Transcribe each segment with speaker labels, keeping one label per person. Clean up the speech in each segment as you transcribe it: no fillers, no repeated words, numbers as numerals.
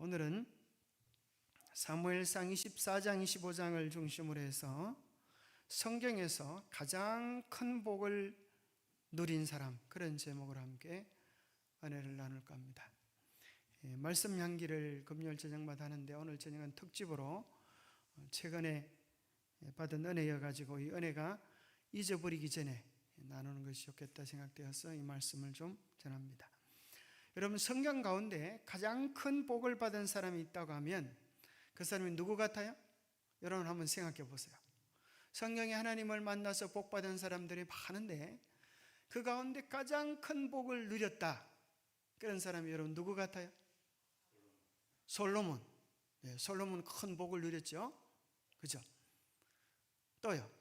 Speaker 1: 오늘은 사무엘상 24장 25장을 중심으로 해서 성경에서 가장 큰 복을 누린 사람, 그런 제목으로 함께 은혜를 나눌까 합니다. 말씀 향기를 금요일 저녁마다 하는데 오늘 저녁은 특집으로 최근에 받은 은혜여가지고 이 은혜가 잊어버리기 전에 나누는 것이 좋겠다 생각되어서 이 말씀을 좀 전합니다. 여러분, 성경 가운데 가장 큰 복을 받은 사람이 있다고 하면 그 사람이 누구 같아요? 여러분 한번 생각해 보세요. 성경에 하나님을 만나서 복 받은 사람들이 많은데 그 가운데 가장 큰 복을 누렸다, 그런 사람이 여러분 누구 같아요? 솔로몬. 솔로몬 큰 복을 누렸죠. 그죠? 또요.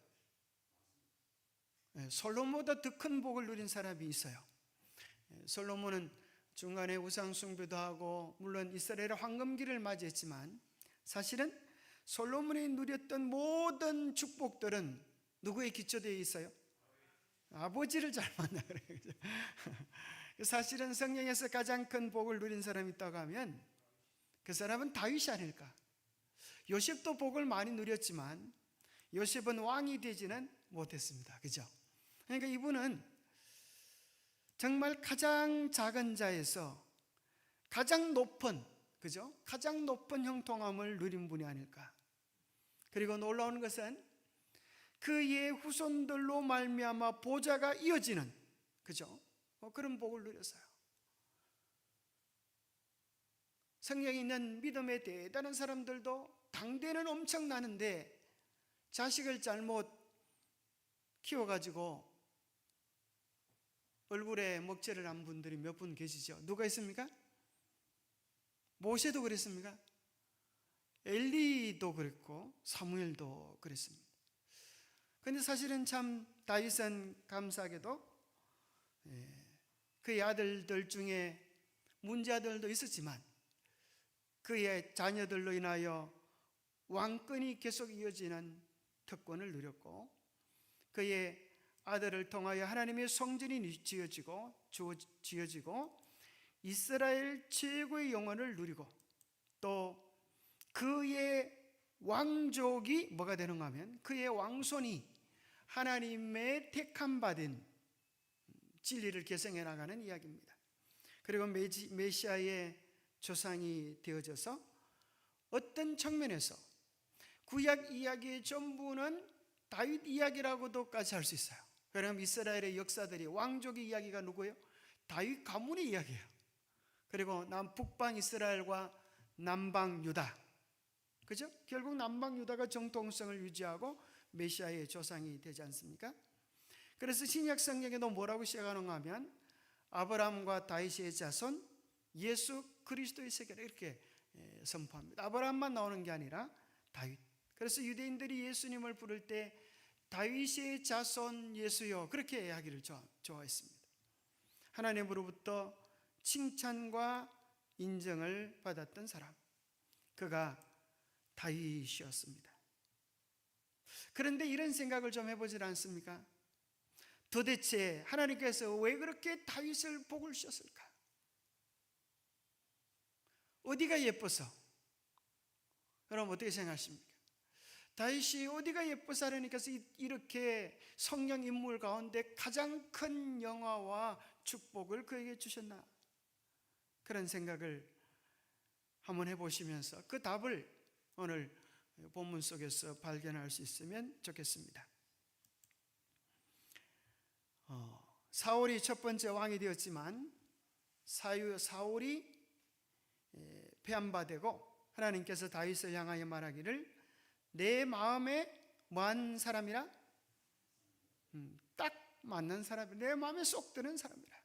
Speaker 1: 솔로몬보다 더 큰 복을 누린 사람이 있어요. 솔로몬은 중간에 우상 숭배도 하고 물론 이스라엘의 황금기를 맞이했지만 사실은 솔로몬이 누렸던 모든 축복들은 누구에 기초되어 있어요? 아버지를 잘 만나 그래요. 사실은 성경에서 가장 큰 복을 누린 사람이 있다고 하면 그 사람은 다윗이 아닐까. 요셉도 복을 많이 누렸지만 요셉은 왕이 되지는 못했습니다. 그죠? 그러니까 이분은 정말 가장 작은 자에서 가장 높은, 그죠? 가장 높은 형통함을 누린 분이 아닐까. 그리고 놀라운 것은 그의 후손들로 말미암아 보좌가 이어지는, 그죠? 그런 복을 누렸어요. 성경에 있는 믿음의 대단한 사람들도 당대는 엄청나는데 자식을 잘못 키워가지고 얼굴에 먹칠을 한 분들이 몇 분 계시죠? 누가 있습니까? 모세도 그랬습니까? 엘리도 그랬고 사무엘도 그랬습니다. 그런데 사실은 참 다윗은 감사하게도 그의 아들들 중에 문제아들도 있었지만 그의 자녀들로 인하여 왕권이 계속 이어지는 특권을 누렸고 그의 아들을 통하여 하나님의 성전이 지어지고 이스라엘 최고의 영원을 누리고 또 그의 왕족이 뭐가 되는가 하면 그의 왕손이 하나님의 택함 받은 진리를 계승해 나가는 이야기입니다. 그리고 메시아의 조상이 되어져서 어떤 측면에서 구약 이야기의 전부는 다윗 이야기라고도까지 할 수 있어요. 그럼 이스라엘의 역사들이 왕족의 이야기가 누구예요? 다윗 가문의 이야기예요. 그리고 북방 이스라엘과 남방 유다, 그죠? 결국 남방 유다가 정통성을 유지하고 메시아의 조상이 되지 않습니까? 그래서 신약 성경에도 뭐라고 시작하는가 하면 아브라함과 다윗의 자손 예수 그리스도의 세계를 이렇게 선포합니다. 아브라함만 나오는 게 아니라 다윗. 그래서 유대인들이 예수님을 부를 때 다윗의 자손 예수여 그렇게 이야기를 좋아했습니다. 하나님으로부터 칭찬과 인정을 받았던 사람, 그가 다윗이었습니다. 그런데 이런 생각을 좀 해보질 않습니까? 도대체 하나님께서 왜 그렇게 다윗을 복을 주셨을까? 어디가 예뻐서? 여러분 어떻게 생각하십니까? 다윗이 어디가 예뻐서 하나님께서 이렇게 성령 인물 가운데 가장 큰 영화와 축복을 그에게 주셨나? 그런 생각을 한번 해보시면서 그 답을 오늘 본문 속에서 발견할 수 있으면 좋겠습니다. 사울이 첫 번째 왕이 되었지만 사울이 폐암바되고 하나님께서 다윗을 향하여 말하기를 내 마음에 뭐한 사람이라? 딱 맞는 사람이라, 내 마음에 쏙 드는 사람이라,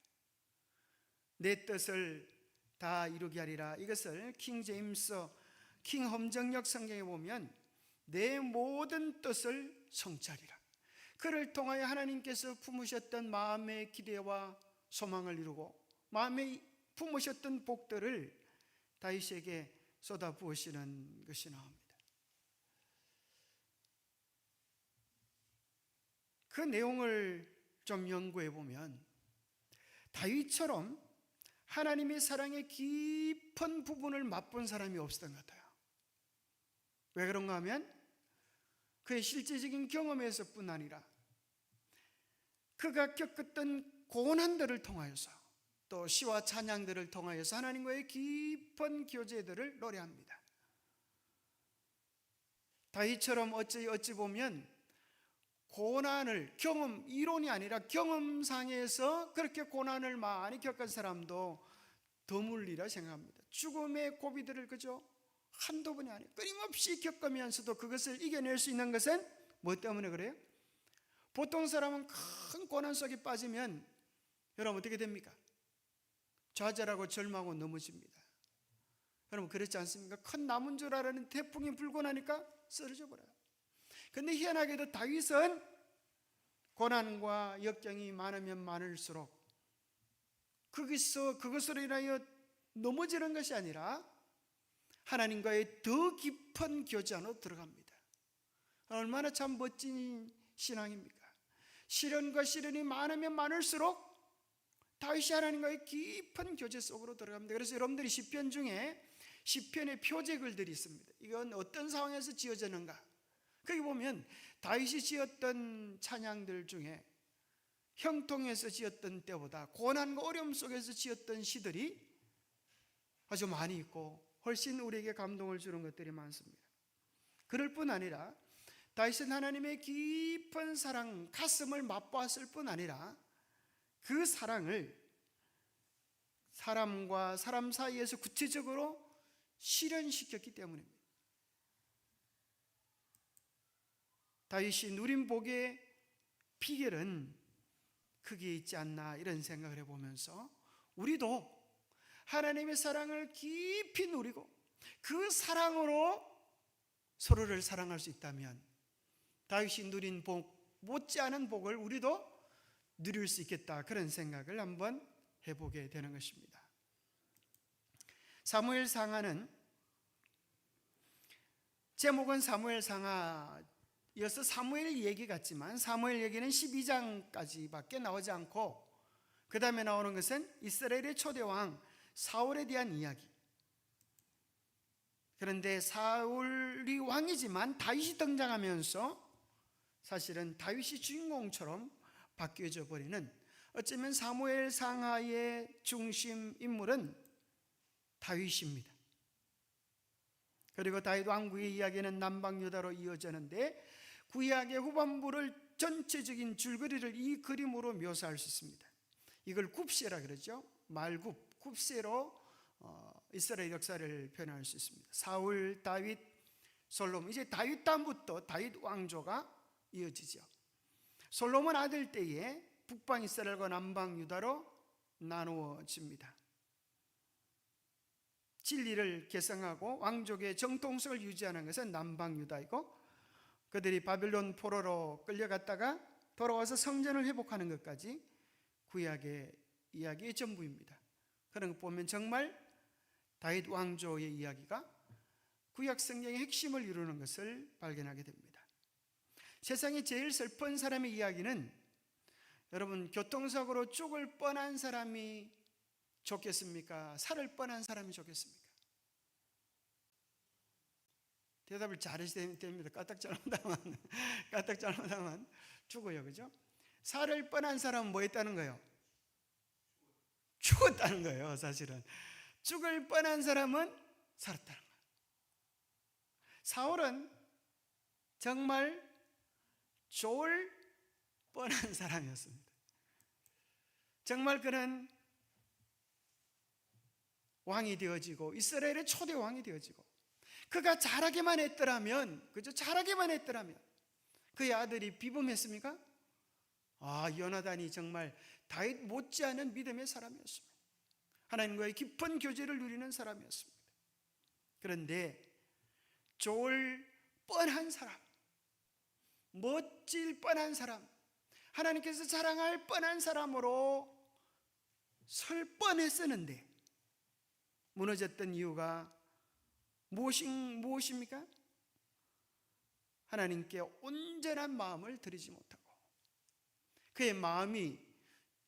Speaker 1: 내 뜻을 다 이루게 하리라. 이것을 킹 제임스 킹 험정역 성경에 보면 내 모든 뜻을 성취하리라. 그를 통하여 하나님께서 품으셨던 마음의 기대와 소망을 이루고 마음에 품으셨던 복들을 다윗에게 쏟아 부으시는 것이 나옵니다. 그 내용을 좀 연구해 보면 다윗처럼 하나님의 사랑의 깊은 부분을 맛본 사람이 없었던 것 같아요. 왜 그런가 하면 그의 실제적인 경험에서뿐 아니라 그가 겪었던 고난들을 통하여서 또 시와 찬양들을 통하여서 하나님과의 깊은 교제들을 노래합니다. 다윗처럼 어찌 보면 고난을 이론이 아니라 경험상에서 그렇게 고난을 많이 겪은 사람도 드물리라 생각합니다. 죽음의 고비들을 그저 한두 번이 아니에요. 끊임없이 겪으면서도 그것을 이겨낼 수 있는 것은 뭐 때문에 그래요? 보통 사람은 큰 고난 속에 빠지면 여러분 어떻게 됩니까? 좌절하고 절망하고 넘어집니다. 여러분 그렇지 않습니까? 큰 나무인 줄 알았는데 태풍이 불고 나니까 쓰러져 버려요. 그런데 희한하게도 다윗은 고난과 역경이 많으면 많을수록 그것으로 인하여 넘어지는 것이 아니라 하나님과의 더 깊은 교제 안으로 들어갑니다. 얼마나 참 멋진 신앙입니까? 시련과 시련이 많으면 많을수록 다윗이 하나님과의 깊은 교제 속으로 들어갑니다. 그래서 여러분들이 시편 중에 시편의 표제글들이 있습니다. 이건 어떤 상황에서 지어졌는가? 거기 보면 다윗이 지었던 찬양들 중에 형통에서 지었던 때보다 고난과 어려움 속에서 지었던 시들이 아주 많이 있고 훨씬 우리에게 감동을 주는 것들이 많습니다. 그럴 뿐 아니라 다윗은 하나님의 깊은 사랑, 가슴을 맛보았을 뿐 아니라 그 사랑을 사람과 사람 사이에서 구체적으로 실현시켰기 때문입니다. 다윗이 누린 복의 비결은 크게 있지 않나 이런 생각을 해보면서 우리도 하나님의 사랑을 깊이 누리고 그 사랑으로 서로를 사랑할 수 있다면 다윗이 누린 복 못지않은 복을 우리도 누릴 수 있겠다, 그런 생각을 한번 해보게 되는 것입니다. 사무엘 상하는 제목은 사무엘 상하 이어서 사무엘 얘기 같지만 사무엘 얘기는 12장까지밖에 나오지 않고 그 다음에 나오는 것은 이스라엘의 초대왕 사울에 대한 이야기. 그런데 사울이 왕이지만 다윗이 등장하면서 사실은 다윗이 주인공처럼 바뀌어져 버리는, 어쩌면 사무엘 상하의 중심 인물은 다윗입니다. 그리고 다윗 왕국의 이야기는 남방 유다로 이어지는데 구약의 후반부를 전체적인 줄거리를 이 그림으로 묘사할 수 있습니다. 이걸 굽세라 그러죠. 말굽, 굽세로 이스라엘 역사를 표현할 수 있습니다. 사울, 다윗, 솔로몬, 이제 다윗 다음부터 다윗 왕조가 이어지죠. 솔로몬 아들 때에 북방 이스라엘과 남방 유다로 나누어집니다. 진리를 개성하고 왕족의 정통성을 유지하는 것은 남방 유다이고, 그들이 바빌론 포로로 끌려갔다가 돌아와서 성전을 회복하는 것까지 구약의 이야기의 전부입니다. 그런 거 보면 정말 다윗 왕조의 이야기가 구약 성경의 핵심을 이루는 것을 발견하게 됩니다. 세상에 제일 슬픈 사람의 이야기는, 여러분, 교통사고로 죽을 뻔한 사람이 좋겠습니까? 살을 뻔한 사람이 좋겠습니까? 대답을 잘하셔야 됩니다. 까딱 잘못하면 죽어요. 그죠? 살을 뻔한 사람은 뭐 했다는 거예요? 죽었다는 거예요. 사실은 죽을 뻔한 사람은 살았다는 거예요. 사울은 정말 좋을 뻔한 사람이었습니다. 정말 그는 왕이 되어지고 이스라엘의 초대 왕이 되어지고, 그가 잘하기만 했더라면, 그죠? 잘하기만 했더라면 그의 아들이 비범했습니까? 요나단이 정말 다윗 못지않은 믿음의 사람이었습니다. 하나님과의 깊은 교제를 누리는 사람이었습니다. 그런데 좋을 뻔한 사람, 멋질 뻔한 사람, 하나님께서 자랑할 뻔한 사람으로 설 뻔했었는데 무너졌던 이유가 무엇입니까? 하나님께 온전한 마음을 드리지 못하고, 그의 마음이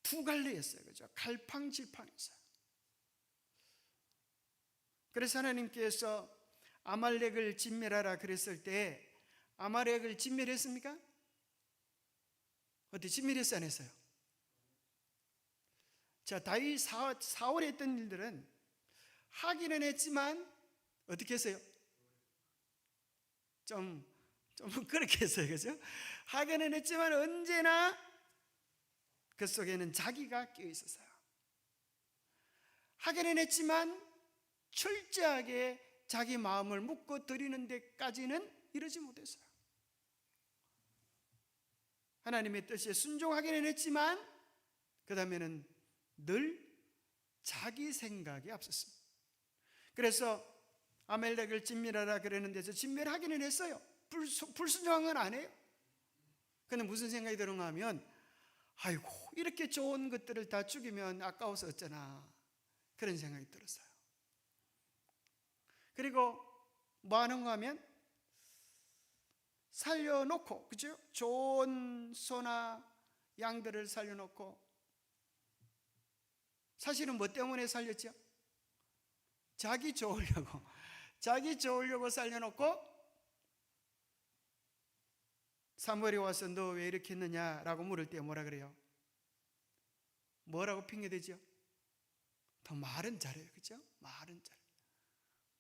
Speaker 1: 두 갈래였어요. 그죠? 갈팡질팡했어요. 그래서 하나님께서 아말렉을 진멸하라 그랬을 때 아말렉을 진멸했습니까? 어떻게 진멸했어요, 안 했어요? 자, 다윗 사울에 했던 일들은 하기는 했지만 어떻게 했어요? 좀 그렇게 했어요, 그죠? 하기는 했지만 언제나 그 속에는 자기가 끼어 있었어요. 하기는 했지만 철저하게 자기 마음을 묶어 드리는 데까지는 이르지 못했어요. 하나님의 뜻에 순종하기는 했지만 그 다음에는 늘 자기 생각이 앞섰습니다. 그래서 아멜렉을 진멸하라 그랬는데 진멸하기는 했어요. 불순종한 건 아니에요. 근데 무슨 생각이 드는가 하면 아이고 이렇게 좋은 것들을 다 죽이면 아까워서 어쩌나 그런 생각이 들었어요. 그리고 뭐 하는가 하면 살려놓고, 그죠? 좋은 소나 양들을 살려놓고, 사실은 뭐 때문에 살렸죠? 자기 좋으려고 살려놓고 사무엘이 와서 너 왜 이렇게 했느냐라고 물을 때 뭐라 그래요? 뭐라고 핑계대죠? 더 말은 잘해요, 그죠? 말은 잘해요.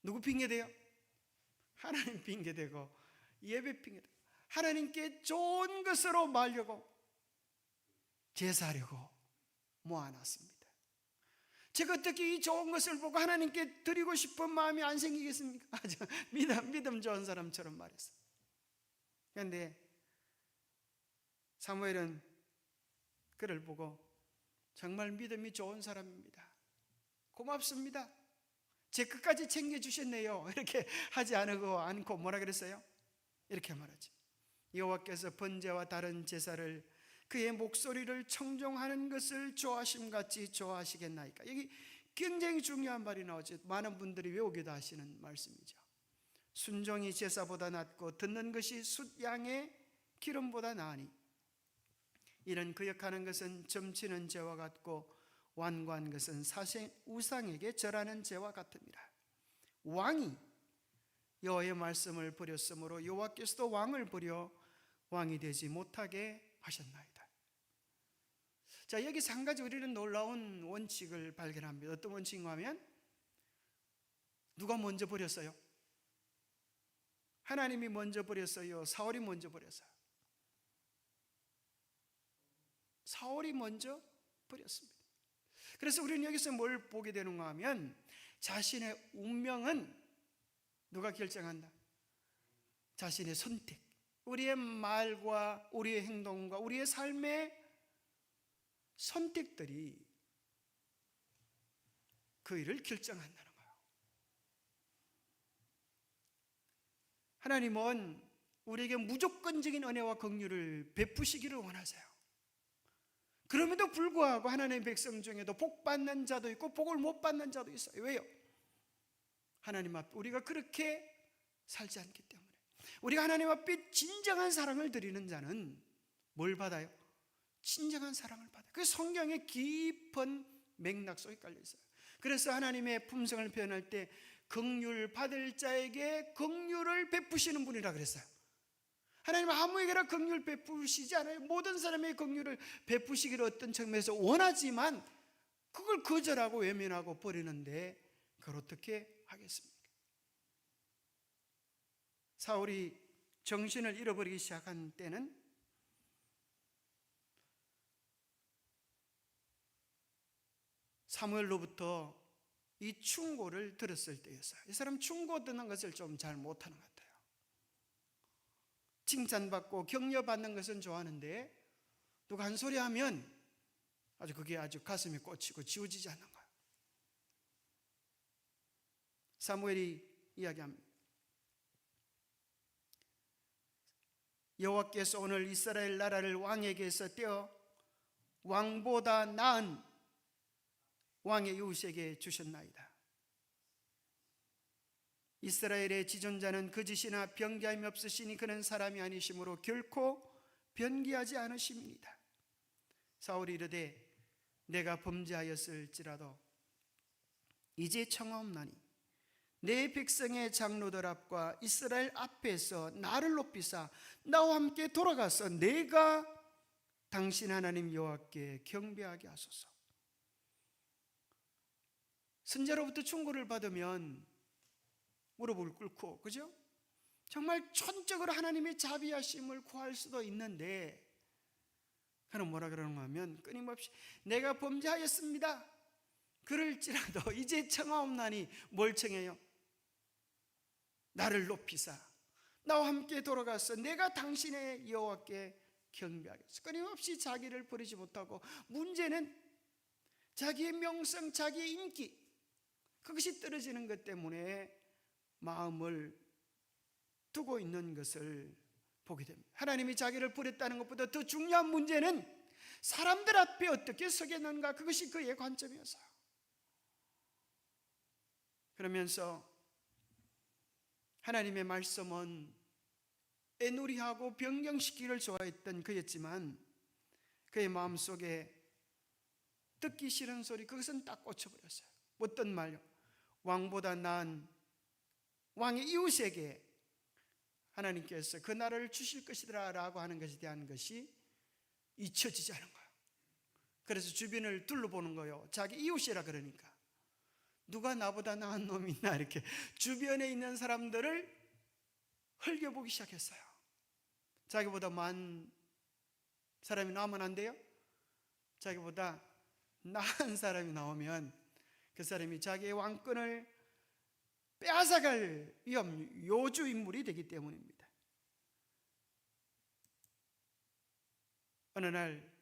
Speaker 1: 누구 핑계대요? 하나님 핑계대고 예배 핑계대고 하나님께 좋은 것으로 말려고 제사하려고 모아놨습니다. 제가 어떻게 이 좋은 것을 보고 하나님께 드리고 싶은 마음이 안 생기겠습니까? 아주 믿음 좋은 사람처럼 말했어요. 그런데 사무엘은 그를 보고 정말 믿음이 좋은 사람입니다. 고맙습니다. 제 끝까지 챙겨주셨네요. 이렇게 하지 않고 뭐라 그랬어요? 이렇게 말하지. 여호와께서 번제와 다른 제사를 그의 목소리를 청종하는 것을 좋아하심같이 좋아하시겠나이까. 여기 굉장히 중요한 말이 나오죠. 많은 분들이 외우기도 하시는 말씀이죠. 순종이 제사보다 낫고 듣는 것이 숫양의 기름보다 나으니 이런 거역하는 것은 점치는 죄와 같고 완고한 것은 사생 우상에게 절하는 죄와 같음이라. 왕이 여호와의 말씀을 버렸으므로 여호와께서도 왕을 버려 왕이 되지 못하게 하셨나이다. 자, 여기서 한 가지 우리는 놀라운 원칙을 발견합니다. 어떤 원칙인가 하면 누가 먼저 버렸어요? 하나님이 먼저 버렸어요? 사울이 먼저 버렸어요? 사울이 먼저 버렸습니다. 그래서 우리는 여기서 뭘 보게 되는가 하면 자신의 운명은 누가 결정한다? 자신의 선택, 우리의 말과 우리의 행동과 우리의 삶의 선택들이 그 일을 결정한다는 거예요. 하나님은 우리에게 무조건적인 은혜와 긍휼을 베푸시기를 원하세요. 그럼에도 불구하고 하나님의 백성 중에도 복 받는 자도 있고 복을 못 받는 자도 있어요. 왜요? 하나님 앞에 우리가 그렇게 살지 않기 때문에. 우리가 하나님 앞에 진정한 사랑을 드리는 자는 뭘 받아요? 진정한 사랑을 받아요. 그 성경의 깊은 맥락 속에 깔려 있어요. 그래서 하나님의 품성을 표현할 때 긍휼 받을 자에게 긍휼을 베푸시는 분이라 그랬어요. 하나님은 아무에게나 긍휼을 베푸시지 않아요. 모든 사람의 긍휼을 베푸시기를 어떤 측면에서 원하지만 그걸 거절하고 외면하고 버리는데 그걸 어떻게 하겠습니까? 사울이 정신을 잃어버리기 시작한 때는 사무엘로부터 이 충고를 들었을 때였어요. 이 사람 충고 듣는 것을 좀 잘 못하는 것 같아요. 칭찬받고 격려받는 것은 좋아하는데 누가 한 소리 하면 그게 아주 가슴에 꽂히고 지워지지 않는 거예요. 사무엘이 이야기합니다. 여호와께서 오늘 이스라엘 나라를 왕에게서 떼어 왕보다 나은 왕의 이웃에게 주셨나이다. 이스라엘의 지존자는 거짓이나 변기함이 없으시니 그는 사람이 아니시므로 결코 변기하지 않으심이니이다. 사울이 이르되 내가 범죄하였을지라도 이제 청하옵나니 내 백성의 장로들 앞과 이스라엘 앞에서 나를 높이사 나와 함께 돌아가서 내가 당신 하나님 여호와께 경배하게 하소서. 선자로부터 충고를 받으면 무릎을 꿇고, 그죠? 정말 전적으로 하나님의 자비하심을 구할 수도 있는데, 그는 뭐라 그러는가 하면 끊임없이 내가 범죄하였습니다. 그럴지라도 이제 청하옵나니 뭘 청해요? 나를 높이사 나와 함께 돌아가서 내가 당신의 여호와께 경배하겠소. 끊임없이 자기를 버리지 못하고, 문제는 자기의 명성, 자기의 인기, 그것이 떨어지는 것 때문에 마음을 두고 있는 것을 보게 됩니다. 하나님이 자기를 버렸다는 것보다 더 중요한 문제는 사람들 앞에 어떻게 서겠는가, 그것이 그의 관점이었어요. 그러면서 하나님의 말씀은 애누리하고 변경시키기를 좋아했던 그였지만, 그의 마음속에 듣기 싫은 소리, 그것은 딱 꽂혀버렸어요. 어떤 말요? 왕보다 나은 왕의 이웃에게 하나님께서 그 나라를 주실 것이더라 라고 하는 것에 대한 것이 잊혀지지 않은 거예요. 그래서 주변을 둘러보는 거예요. 자기 이웃이라 그러니까 누가 나보다 나은 놈이 있나, 이렇게 주변에 있는 사람들을 흘겨보기 시작했어요. 자기보다 많은 사람이 나오면 안 돼요? 자기보다 나은 사람이 나오면 그 사람이 자기의 왕권을 빼앗아갈 요주 인물이 되기 때문입니다. 어느 날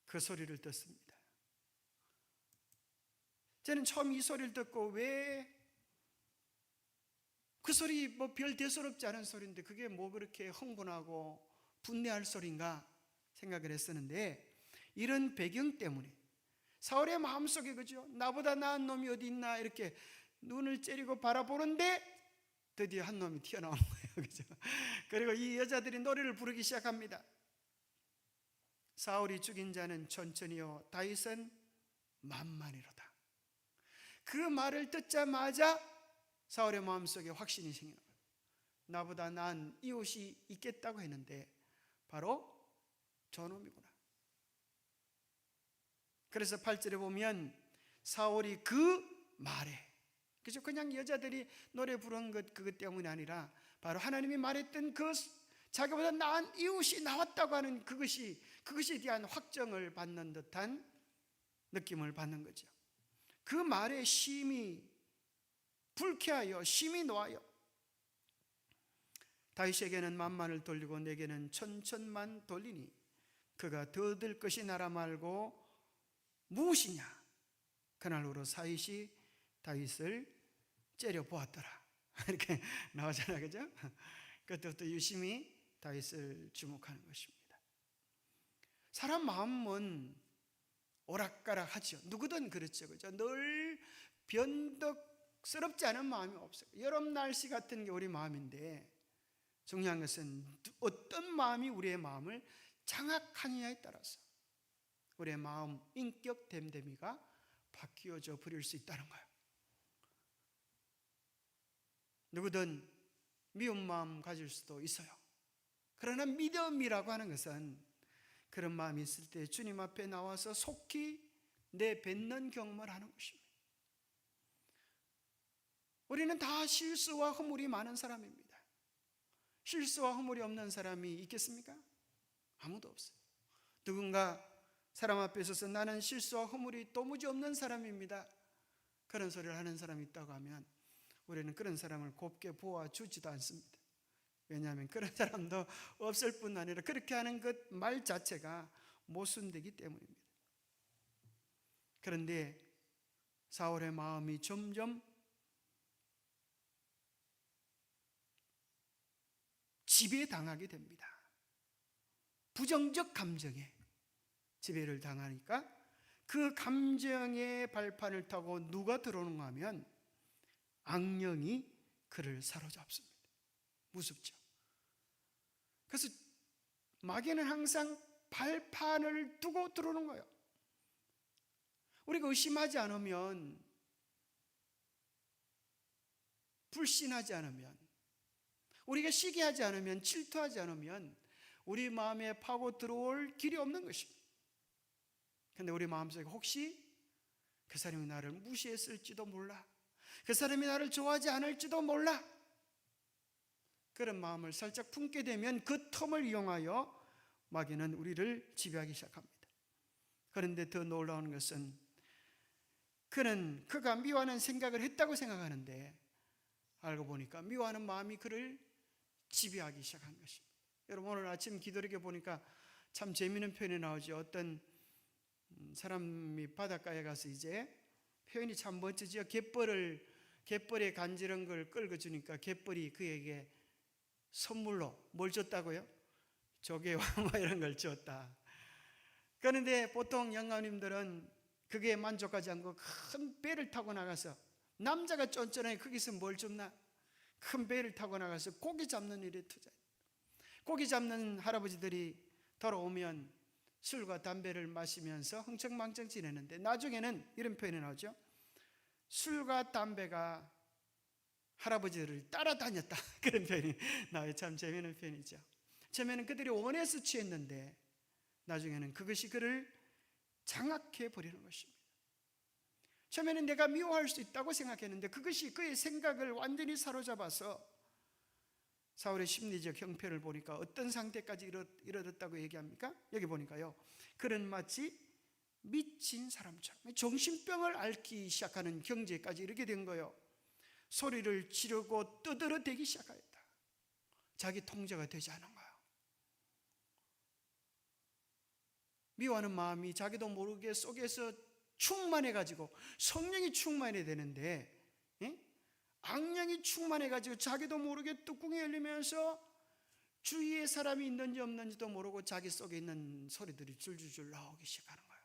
Speaker 1: 그 소리를 듣습니다. 저는 처음 이 소리를 듣고, 왜 그 소리 뭐 별 대수롭지 않은 소리인데 그게 뭐 그렇게 흥분하고 분내할 소리인가 생각을 했었는데, 이런 배경 때문에 사울의 마음속에, 그죠? 나보다 나은 놈이 어디 있나 이렇게 눈을 째리고 바라보는데 드디어 한 놈이 튀어나온 거예요. 그죠? 그리고 이 여자들이 노래를 부르기 시작합니다. 사울이 죽인 자는 천천히요, 다윗은 만만이로다. 그 말을 듣자마자 사울의 마음속에 확신이 생기는 거예요. 나보다 나은 이웃이 있겠다고 했는데 바로 저놈이구나. 그래서 8절에 보면 사울이 그 말에, 그죠? 그냥 여자들이 노래 부른 것 그것 때문이 아니라 바로 하나님이 말했던 그 자기보다 나은 이웃이 나왔다고 하는 그것에 대한 확정을 받는 듯한 느낌을 받는 거죠. 그 말에 심히 불쾌하여 심히 놓아요. 다윗에게는 만만을 돌리고 내게는 천천만 돌리니 그가 더 얻을 것이 나라 말고 무엇이냐. 그날로 사윗이 다윗을 째려 보았더라. 이렇게 나오잖아요, 그죠? 그때부터 유심히 다윗을 주목하는 것입니다. 사람 마음은 오락가락하죠. 누구든 그렇죠, 그죠? 늘 변덕스럽지 않은 마음이 없어요. 여름 날씨 같은 게 우리 마음인데, 중요한 것은 어떤 마음이 우리의 마음을 장악하느냐에 따라서 우리의 마음 인격 됨됨이가 바뀌어져 버릴 수 있다는 거예요. 누구든 미운 마음 가질 수도 있어요. 그러나 믿음이라고 하는 것은 그런 마음이 있을 때 주님 앞에 나와서 속히 내뱉는 경험을 하는 것입니다. 우리는 다 실수와 허물이 많은 사람입니다. 실수와 허물이 없는 사람이 있겠습니까? 아무도 없어요. 누군가 사람 앞에 서서 나는 실수와 허물이 도무지 없는 사람입니다, 그런 소리를 하는 사람이 있다고 하면 우리는 그런 사람을 곱게 보아주지도 않습니다. 왜냐하면 그런 사람도 없을 뿐 아니라 그렇게 하는 것 말 자체가 모순되기 때문입니다. 그런데 사울의 마음이 점점 지배당하게 됩니다. 부정적 감정에 지배를 당하니까 그 감정의 발판을 타고 누가 들어오는가 하면 악령이 그를 사로잡습니다. 무섭죠. 그래서 마귀는 항상 발판을 두고 들어오는 거예요. 우리가 의심하지 않으면 불신하지 않으면, 우리가 시기하지 않으면, 질투하지 않으면 우리 마음에 파고 들어올 길이 없는 것입니다. 그런데 우리 마음속에 혹시 그 사람이 나를 무시했을지도 몰라, 그 사람이 나를 좋아하지 않을지도 몰라, 그런 마음을 살짝 품게 되면 그 틈을 이용하여 마귀는 우리를 지배하기 시작합니다. 그런데 더 놀라운 것은 그는 그가 미워하는 생각을 했다고 생각하는데 알고 보니까 미워하는 마음이 그를 지배하기 시작한 것입니다. 여러분, 오늘 아침 기도력에 보니까 참 재미있는 표현이 나오죠. 어떤 사람이 바닷가에 가서 이제 표현이 참 멋지죠. 갯벌에 간지런 걸 끌고 주니까 갯벌이 그에게 선물로 뭘 줬다고요? 조개와 뭐 이런 걸 줬다. 그런데 보통 영감님들은 그게 만족하지 않고 큰 배를 타고 나가서, 남자가 쫀쫀하게 거기서 뭘 줍나? 큰 배를 타고 나가서 고기 잡는 일에 투자해요. 고기 잡는 할아버지들이 돌아오면 술과 담배를 마시면서 흥청망청 지내는데 나중에는 이런 표현이 나오죠. 술과 담배가 할아버지들을 따라다녔다. 그런 표현이 나와요. 참 재미있는 표현이죠. 처음에는 그들이 원해서 취했는데 나중에는 그것이 그를 장악해 버리는 것입니다. 처음에는 내가 미워할 수 있다고 생각했는데 그것이 그의 생각을 완전히 사로잡아서 사울의 심리적 형편을 보니까 어떤 상태까지 이르렀다고 얘기합니까? 여기 보니까요, 그는 마치 미친 사람처럼 정신병을 앓기 시작하는 경지까지 이르게 된 거예요. 소리를 지르고 떠들어대기 시작하였다. 자기 통제가 되지 않은 거예요. 미워하는 마음이 자기도 모르게 속에서 충만해가지고, 성령이 충만해야 되는데 악령이 충만해가지고 자기도 모르게 뚜껑이 열리면서 주위에 사람이 있는지 없는지도 모르고 자기 속에 있는 소리들이 줄줄줄 나오기 시작하는 거예요.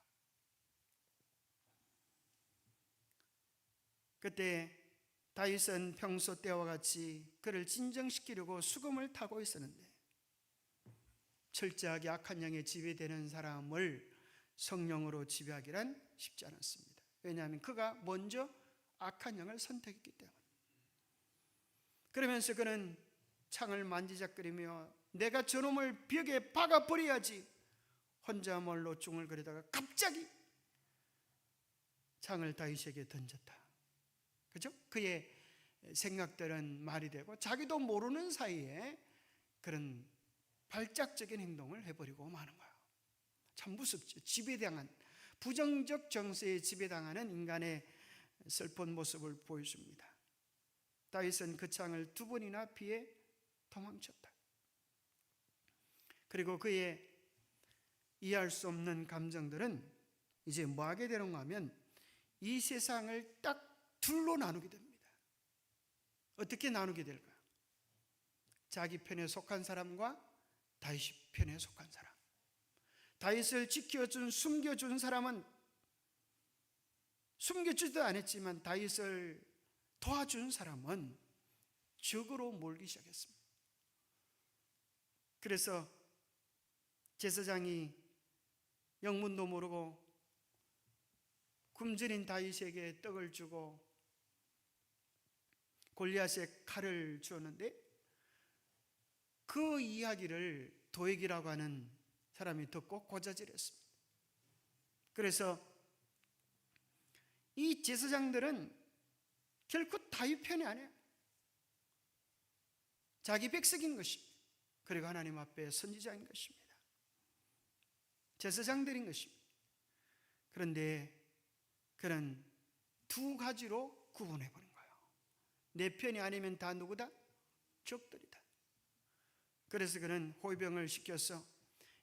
Speaker 1: 그때 다윗은 평소 때와 같이 그를 진정시키려고 수금을 타고 있었는데 철저하게 악한 영에 지배되는 사람을 성령으로 지배하기란 쉽지 않았습니다. 왜냐하면 그가 먼저 악한 영을 선택했기 때문에. 그러면서 그는 창을 만지작거리며 내가 저놈을 벽에 박아버려야지 혼자 몰로 중얼거리다가 갑자기 창을 다윗에게 던졌다. 그죠? 그의 생각들은 말이 되고 자기도 모르는 사이에 그런 발작적인 행동을 해버리고 마는 거예요. 참 무섭죠. 지배당한, 부정적 정서에 지배당하는 인간의 슬픈 모습을 보여줍니다. 다윗은 그 창을 2번이나 피해 도망쳤다. 그리고 그의 이해할 수 없는 감정들은 이제 뭐 하게 되는가 하면 이 세상을 딱 둘로 나누게 됩니다. 어떻게 나누게 될까요? 자기 편에 속한 사람과 다윗 편에 속한 사람. 다윗을 지켜준, 숨겨준 사람은 숨겨주지도 않았지만 다윗을 도와준 사람은 적으로 몰기 시작했습니다. 그래서 제사장이 영문도 모르고 굶주린 다윗에게 떡을 주고 골리앗의 칼을 주었는데 그 이야기를 도액이라고 하는 사람이 듣고 고자질했습니다. 그래서 이 제사장들은 결코 다윗 편이 아니에요. 자기 백성인 것입니다. 그리고 하나님 앞에 선지자인 것입니다. 제사장들인 것입니다. 그런데 그는 2가지로 구분해버린 거예요. 내 편이 아니면 다 누구다? 적들이다. 그래서 그는 호위병을 시켜서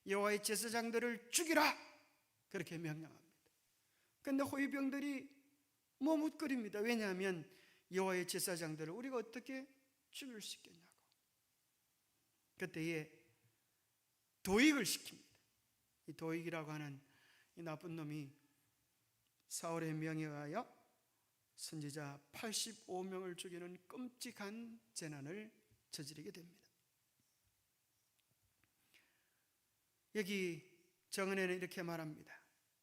Speaker 1: 여호와의 제사장들을 죽이라! 그렇게 명령합니다. 그런데 호위병들이 머뭇거립니다. 왜냐하면 여호와의 제사장들을 우리가 어떻게 죽일 수 있겠냐고. 그때에 도익을 시킵니다. 이 도익이라고 하는 이 나쁜 놈이 사울의 명에 의하여 선지자 85명을 죽이는 끔찍한 재난을 저지르게 됩니다. 여기 정언에는 이렇게 말합니다.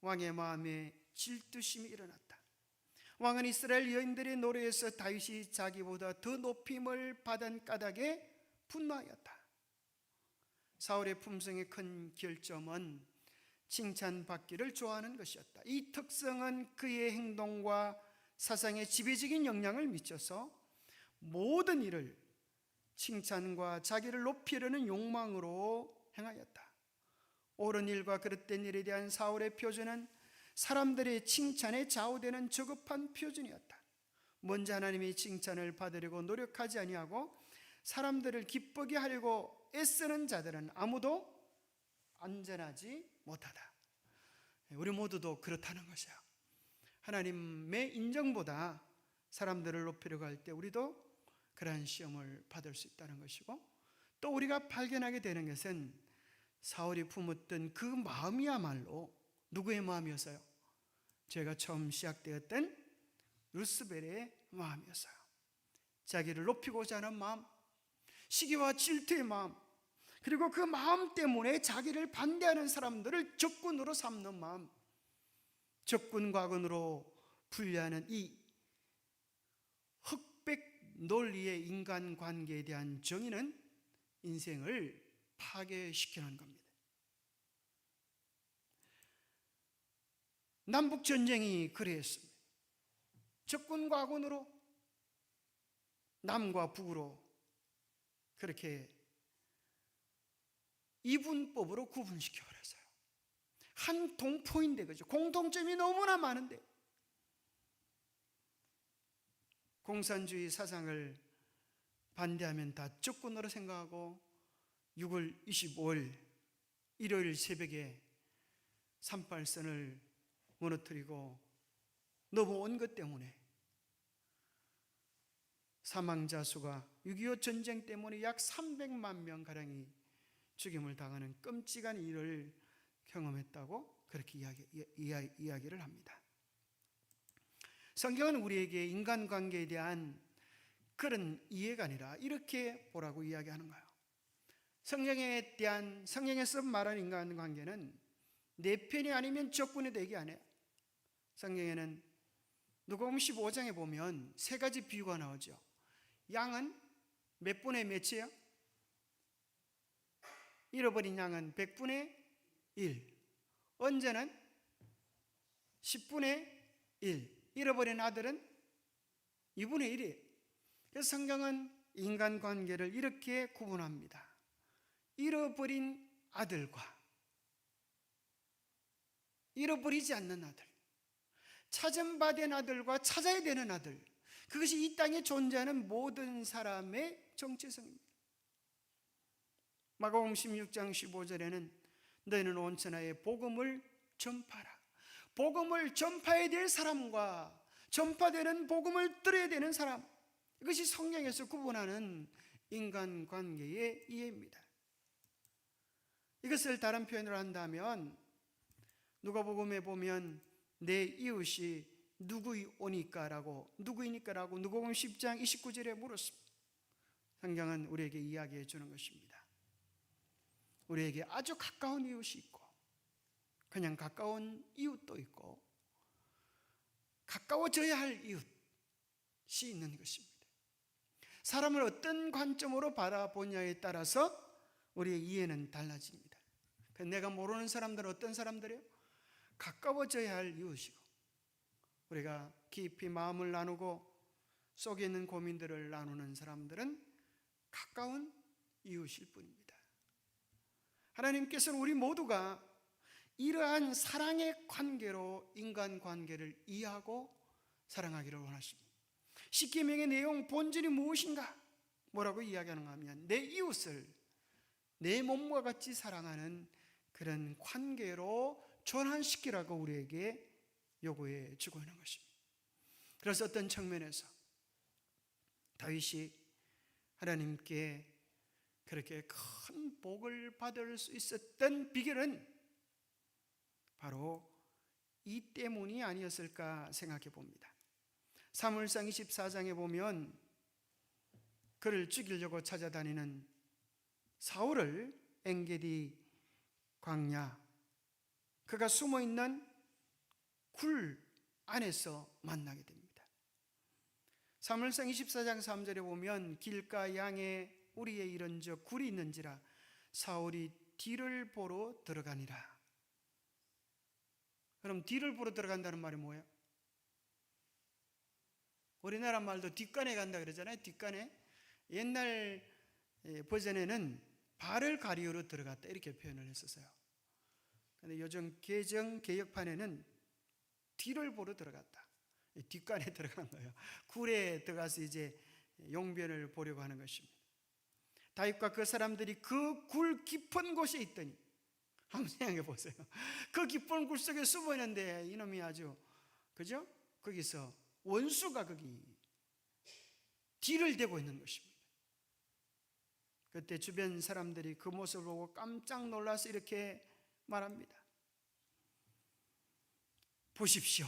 Speaker 1: 왕의 마음에 질투심이 일어났다. 왕은 이스라엘 여인들의 노래에서 다윗이 자기보다 더 높임을 받은 까닭에 분노하였다. 사울의 품성의 큰 결점은 칭찬받기를 좋아하는 것이었다. 이 특성은 그의 행동과 사상에 지배적인 영향을 미쳐서 모든 일을 칭찬과 자기를 높이려는 욕망으로 행하였다. 옳은 일과 그릇된 일에 대한 사울의 표준은 사람들의 칭찬에 좌우되는 저급한 표준이었다. 먼저 하나님의 칭찬을 받으려고 노력하지 아니하고 사람들을 기쁘게 하려고 애쓰는 자들은 아무도 안전하지 못하다. 우리 모두도 그렇다는 것이야. 하나님의 인정보다 사람들을 높이려고 할 때 우리도 그러한 시험을 받을 수 있다는 것이고, 또 우리가 발견하게 되는 것은 사울이 품었던 그 마음이야말로 누구의 마음이었어요? 죄가 처음 시작되었던 루스벨의 마음이었어요. 자기를 높이고자 하는 마음, 시기와 질투의 마음, 그리고 그 마음 때문에 자기를 반대하는 사람들을 적군으로 삼는 마음, 적군과군으로 분리하는 이 흑백 논리의 인간관계에 대한 정의는 인생을 파괴시키는 겁니다. 남북전쟁이 그랬습니다. 적군과군으로, 남과 북으로 그렇게 이분법으로 구분시켜 버렸어요. 한 동포인데, 그죠? 공통점이 너무나 많은데, 공산주의 사상을 반대하면 다 적군으로 생각하고 6월 25일 일요일 새벽에 38선을 무너뜨리고 넘어온 것 때문에 사망자 수가 6.25 전쟁 때문에 약 300만 명가량이 죽임을 당하는 끔찍한 일을 경험했다고 그렇게 이야기를 합니다. 성경은 우리에게 인간관계에 대한 그런 이해가 아니라 이렇게 보라고 이야기하는 거예요. 성경에서 말하는 인간관계는 내 편이 아니면 적군이 되게 안 해요. 성경에는 누가복음 15장에 보면 세 가지 비유가 나오죠. 양은 몇 분의 몇이에요? 잃어버린 양은 100분의 1, 언제는 10분의 1, 잃어버린 아들은 2분의 1이에요. 그래서 성경은 인간관계를 이렇게 구분합니다. 잃어버린 아들과 잃어버리지 않는 아들, 찾음받은 아들과 찾아야 되는 아들, 그것이 이 땅에 존재하는 모든 사람의 정체성입니다. 마가복음 16장 15절에는 너희는 온 천하에 복음을 전파하라. 복음을 전파해야 될 사람과 전파되는 복음을 들어야 되는 사람, 이것이 성경에서 구분하는 인간관계의 이해입니다. 이것을 다른 표현으로 한다면 누가복음에 보면 내 이웃이 누구이니까라고 누가복음 10장 29절에 물었습니다. 성경은 우리에게 이야기해 주는 것입니다. 우리에게 아주 가까운 이웃이 있고 그냥 가까운 이웃도 있고 가까워져야 할 이웃이 있는 것입니다. 사람을 어떤 관점으로 바라보냐에 따라서 우리의 이해는 달라집니다. 내가 모르는 사람들은 어떤 사람들이에요? 가까워져야 할 이웃이고, 우리가 깊이 마음을 나누고 속에 있는 고민들을 나누는 사람들은 가까운 이웃일 뿐입니다. 하나님께서는 우리 모두가 이러한 사랑의 관계로 인간관계를 이해하고 사랑하기를 원하십니다. 십계명의 내용 본질이 무엇인가? 뭐라고 이야기하는가 하면 내 이웃을 내 몸과 같이 사랑하는 그런 관계로 전환시키라고 우리에게 요구해 주고 있는 것입니다. 그래서 어떤 측면에서 다윗이 하나님께 그렇게 큰 복을 받을 수 있었던 비결은 바로 이 때문이 아니었을까 생각해 봅니다. 사무엘상 24장에 보면 그를 죽이려고 찾아다니는 사울을 엔게디 광야, 그가 숨어있는 굴 안에서 만나게 됩니다. 사무엘상 24장 3절에 보면 길가 양에 우리에 이른적 굴이 있는지라 사울이 뒤를 보러 들어가니라. 그럼 뒤를 보러 들어간다는 말이 뭐예요? 우리나라 말도 뒷간에 간다 그러잖아요. 뒷간에. 옛날 버전에는 발을 가리우러 들어갔다 이렇게 표현을 했었어요. 그런데 요즘 개정 개혁판에는 뒤를 보러 들어갔다, 뒷간에 들어간 거예요. 굴에 들어가서 이제 용변을 보려고 하는 것입니다. 다윗과 그 사람들이 그 굴 깊은 곳에 있더니, 한번 생각해 보세요. 그 깊은 굴 속에 숨어 있는데 이놈이 아주, 그죠? 거기서 원수가 거기 뒤를 대고 있는 것입니다. 그때 주변 사람들이 그 모습을 보고 깜짝 놀라서 이렇게 말합니다. 보십시오.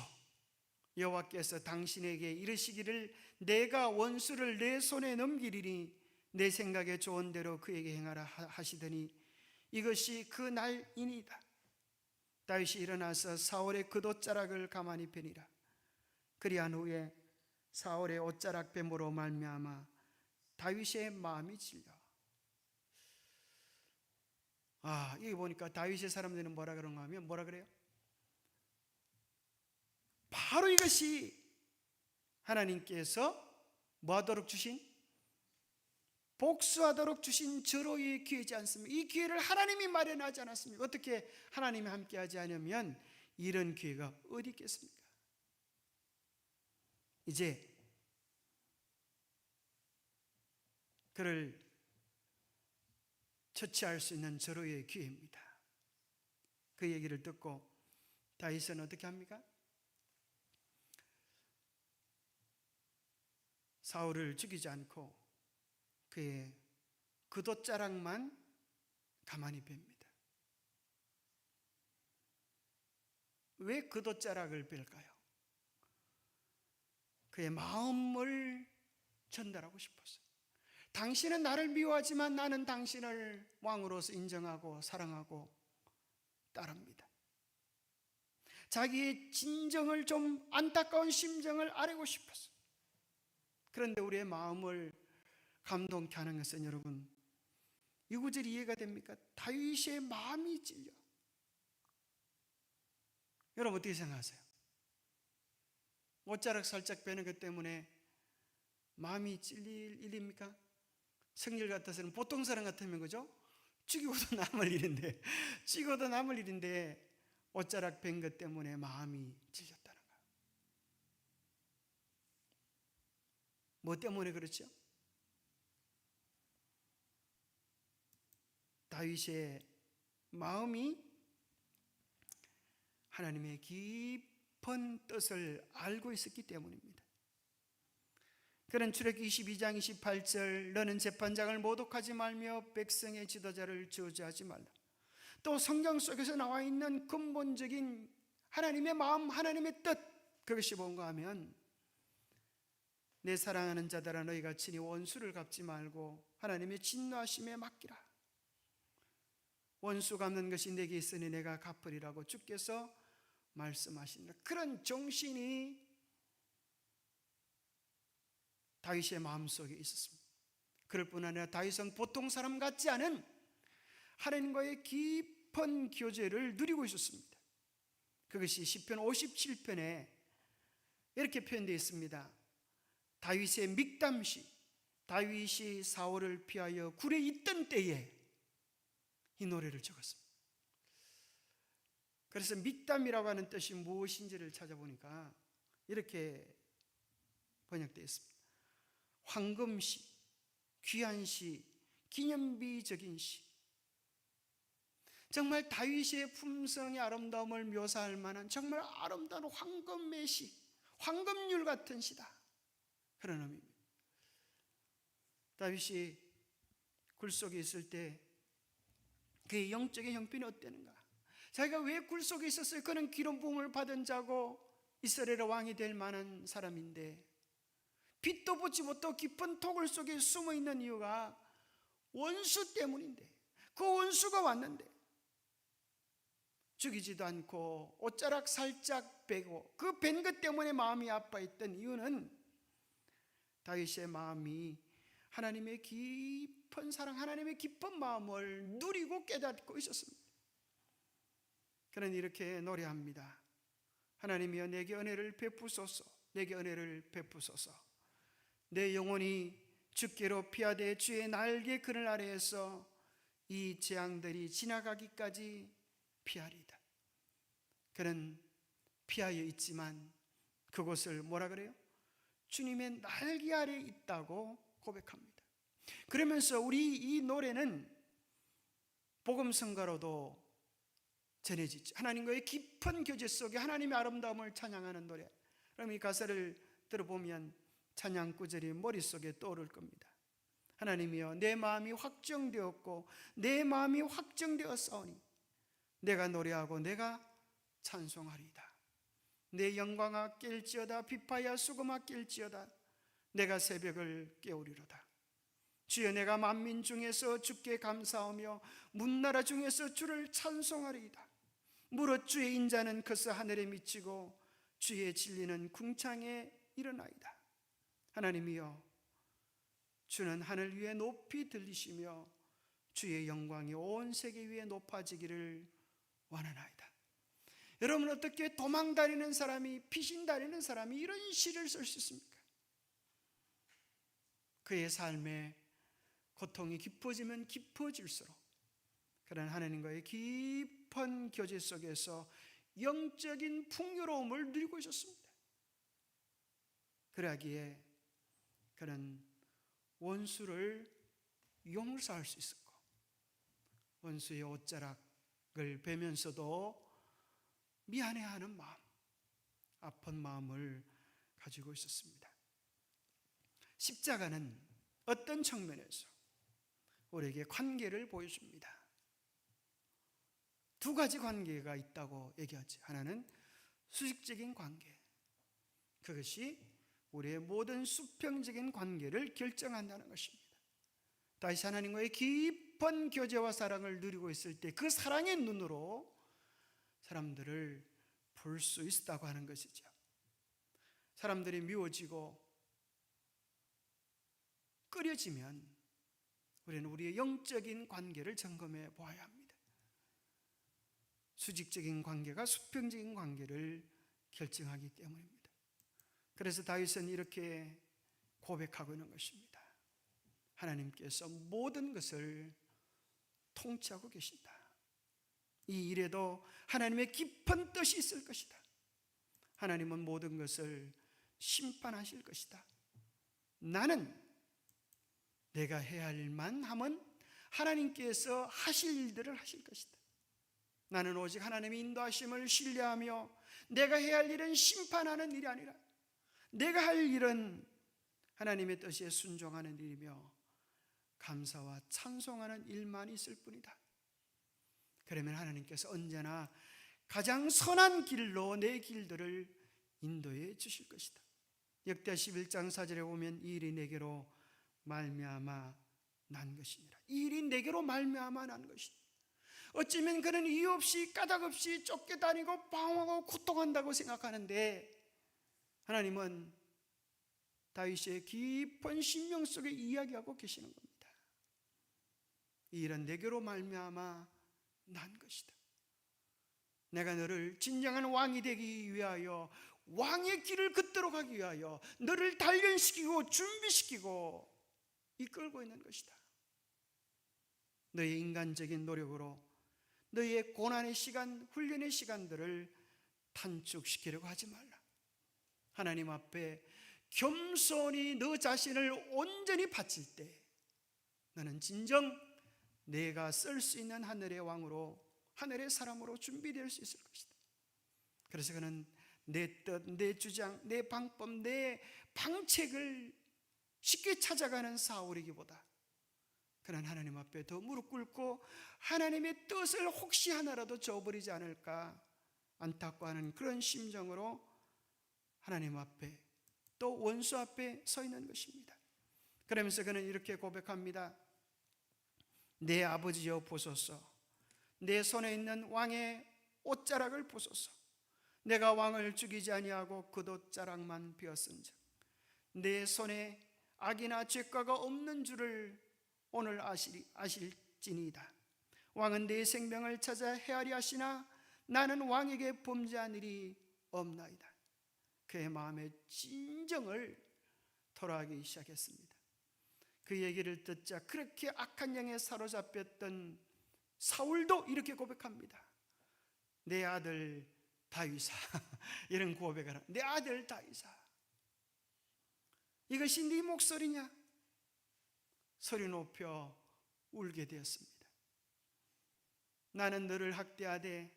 Speaker 1: 여호와께서 당신에게 이르시기를 내가 원수를 내 손에 넘기리니 내 생각에 좋은 대로 그에게 행하라 하시더니 이것이 그 날이니이다. 다윗이 일어나서 사울의 겉옷자락을 가만히 펴니라. 그리한 후에 사울의 옷자락 뱀으로 말미암아 다윗의 마음이 질려. 여기 보니까 다윗의 사람들은 뭐라 그런가 하면 뭐라 그래요? 바로 이것이 하나님께서 뭐하도록 주신, 복수하도록 주신 절호의 기회지 않습니까? 이 기회를 하나님이 마련하지 않았습니까? 어떻게 하나님이 함께하지 않으면 이런 기회가 어디 있겠습니까? 이제 그를 처치할 수 있는 절호의 기회입니다. 그 얘기를 듣고 다윗은 어떻게 합니까? 사울을 죽이지 않고 그의 겉옷자락만 가만히 뺍니다. 왜 겉옷자락을 뺄까요? 그의 마음을 전달하고 싶었어요. 당신은 나를 미워하지만 나는 당신을 왕으로서 인정하고 사랑하고 따릅니다. 자기의 진정을, 좀 안타까운 심정을 아뢰고 싶었어요. 그런데 우리의 마음을 감동케 하는 것은, 여러분, 이 구절이 이해가 됩니까? 다윗의 마음이 찔려. 여러분 어떻게 생각하세요? 옷자락 살짝 빼는 것 때문에 마음이 찔릴 일입니까? 성질 같아서는, 보통 사람 같으면 그죠? 죽이고도 남을 일인데, 찍어도 남을 일인데 옷자락 뺀 것 때문에 마음이 찔렸다는 거예요. 뭐 때문에 그렇죠? 다윗의 마음이 하나님의 깊은 뜻을 알고 있었기 때문입니다. 그는 출애굽기 22장 28절 너는 재판장을 모독하지 말며 백성의 지도자를 저주하지 말라. 또 성경 속에서 나와 있는 근본적인 하나님의 마음, 하나님의 뜻, 그것이 뭔가 하면 내 사랑하는 자들아 너희가 친히 원수를 갚지 말고 하나님의 진노하심에 맡기라. 원수 갚는 것이 내게 있으니 내가 갚으리라고 주께서 말씀하시니라. 그런 정신이 다윗의 마음속에 있었습니다. 그럴 뿐 아니라 다윗은 보통 사람 같지 않은 하나님과의 깊은 교제를 누리고 있었습니다. 그것이 시편 57편에 이렇게 표현되어 있습니다. 다윗의 믹담시, 다윗이 사울을 피하여 굴에 있던 때에 이 노래를 적었습니다. 그래서 믹담이라고 하는 뜻이 무엇인지를 찾아보니까 이렇게 번역되어 있습니다. 황금시, 귀한 시, 기념비적인 시. 정말 다윗의 품성의 아름다움을 묘사할 만한 정말 아름다운 황금의 시, 황금률 같은 시다, 그런 의미입니다. 다윗이 굴 속에 있을 때 그의 영적인 형편이 어땠는가? 자기가 왜 굴 속에 있었어요? 그는 기름 부음을 받은 자고 이스라엘의 왕이 될 만한 사람인데 빛도 보지 못하고 깊은 토굴 속에 숨어 있는 이유가 원수 때문인데, 그 원수가 왔는데 죽이지도 않고 옷자락 살짝 빼고 그 뺀 것 때문에 마음이 아파했던 이유는 다윗의 마음이 하나님의 깊은 사랑, 하나님의 깊은 마음을 누리고 깨닫고 있었습니다. 그는 이렇게 노래합니다. 하나님이여 내게 은혜를 베푸소서, 내게 은혜를 베푸소서. 내 영혼이 주께로 피하되 주의 날개 그늘 아래에서 이 재앙들이 지나가기까지 피하리이다. 그는 피하여 있지만 그곳을 뭐라 그래요? 주님의 날개 아래에 있다고 고백합니다. 그러면서 우리 이 노래는 복음성가로도 전해지죠. 하나님과의 깊은 교제 속에 하나님의 아름다움을 찬양하는 노래. 그럼 이 가사를 들어보면 찬양 구절이 머릿속에 떠오를 겁니다. 하나님이여 내 마음이 확정되었고 내 마음이 확정되었사오니 내가 노래하고 내가 찬송하리이다. 내 영광아 깰지어다, 비파야 수금아 깰지어다, 내가 새벽을 깨우리로다. 주여 내가 만민 중에서 주께 감사하며 문나라 중에서 주를 찬송하리이다. 무릇 주의 인자는 커서 하늘에 미치고 주의 진리는 궁창에 일어나이다. 하나님이여 주는 하늘 위에 높이 들리시며 주의 영광이 온 세계 위에 높아지기를 원하나이다. 여러분 어떻게 도망다니는 사람이, 피신다니는 사람이 이런 시를 쓸 수 있습니까? 그의 삶에 고통이 깊어지면 깊어질수록 그런 하나님과의 깊은 교제 속에서 영적인 풍요로움을 누리고 있었습니다. 그러기에 그는 원수를 용서할 수 있었고 원수의 옷자락을 베면서도 미안해하는 마음, 아픈 마음을 가지고 있었습니다. 십자가는 어떤 측면에서 우리에게 관계를 보여줍니다. 두 가지 관계가 있다고 얘기하지. 하나는 수직적인 관계, 그것이 우리의 모든 수평적인 관계를 결정한다는 것입니다. 다시 하나님과의 깊은 교제와 사랑을 누리고 있을 때 그 사랑의 눈으로 사람들을 볼 수 있다고 하는 것이죠. 사람들이 미워지고 끓여지면 우리는 우리의 영적인 관계를 점검해 보아야 합니다. 수직적인 관계가 수평적인 관계를 결정하기 때문입니다. 그래서 다윗은 이렇게 고백하고 있는 것입니다. 하나님께서 모든 것을 통치하고 계신다. 이 일에도 하나님의 깊은 뜻이 있을 것이다. 하나님은 모든 것을 심판하실 것이다. 나는 내가 해야 할 일만 하면 하나님께서 하실 일들을 하실 것이다. 나는 오직 하나님의 인도하심을 신뢰하며 내가 해야 할 일은 심판하는 일이 아니라 내가 할 일은 하나님의 뜻에 순종하는 일이며 감사와 찬송하는 일만 있을 뿐이다. 그러면 하나님께서 언제나 가장 선한 길로 내 길들을 인도해 주실 것이다. 역대하 11장 4절에 보면 이 일이 내게로 말미암아 난 것이니라. 이 일이 내게로 말미암아 난 것이다. 어쩌면 그는 이유 없이 까닭 없이 쫓겨다니고 방황하고 고통한다고 생각하는데 하나님은 다윗의 깊은 심령 속에 이야기하고 계시는 겁니다. 이 일은 내게로 말미암아 난 것이다. 내가 너를 진정한 왕이 되기 위하여 왕의 길을 걷도록 하기 위하여 너를 단련시키고 준비시키고 이끌고 있는 것이다. 너의 인간적인 노력으로 너의 고난의 시간, 훈련의 시간들을 단축시키려고 하지 말라. 하나님 앞에 겸손히 너 자신을 온전히 바칠 때 너는 진정 내가 쓸 수 있는 하늘의 왕으로, 하늘의 사람으로 준비될 수 있을 것이다. 그래서 그는 내 뜻, 내 주장, 내 방법, 내 방책을 쉽게 찾아가는 사울이기보다 그는 하나님 앞에 더 무릎 꿇고 하나님의 뜻을 혹시 하나라도 저버리지 않을까 안타까워하는 그런 심정으로 하나님 앞에 또 원수 앞에 서 있는 것입니다. 그러면서 그는 이렇게 고백합니다. 내 아버지여 보소서, 내 손에 있는 왕의 옷자락을 보소서. 내가 왕을 죽이지 아니하고 그 옷자락만 베었은즉 내 손에 악이나 죄가가 없는 줄을 오늘 아실지니이다. 왕은 내 생명을 찾아 헤아리 하시나 나는 왕에게 범죄한 일이 없나이다. 그의 마음의 진정을 토로하기 시작했습니다. 그 얘기를 듣자 그렇게 악한 영에 사로잡혔던 사울도 이렇게 고백합니다. 내 아들 다윗아 이런 고백을 합니다. 내 아들 다윗아, 이것이 네 목소리냐? 소리 높여 울게 되었습니다. 나는 너를 학대하되